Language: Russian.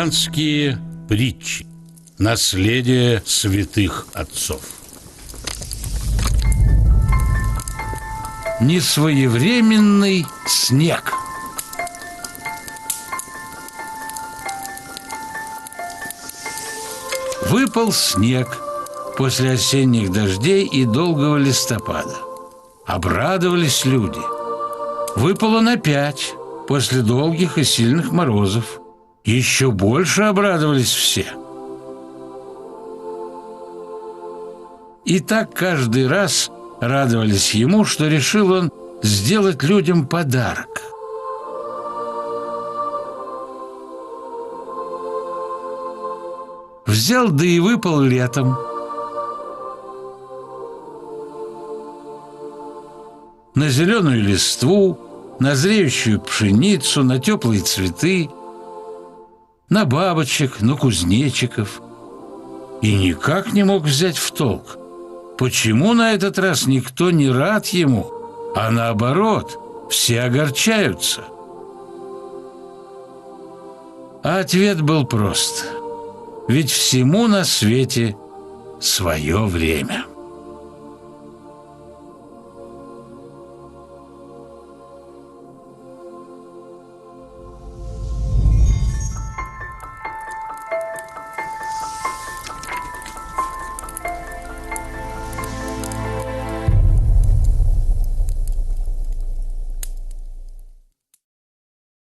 Христианские притчи. Наследие святых отцов. Несвоевременный снег. Выпал снег после осенних дождей и долгого листопада. Обрадовались люди. Выпал он опять после долгих и сильных морозов. Еще больше обрадовались все. И так каждый раз радовались ему, что решил он сделать людям подарок. Взял, да и выпал летом. На зеленую листву, на зреющую пшеницу, на теплые цветы, на бабочек, на кузнечиков. И никак не мог взять в толк, почему на этот раз никто не рад ему, а наоборот, все огорчаются. А ответ был прост. Ведь всему на свете свое время.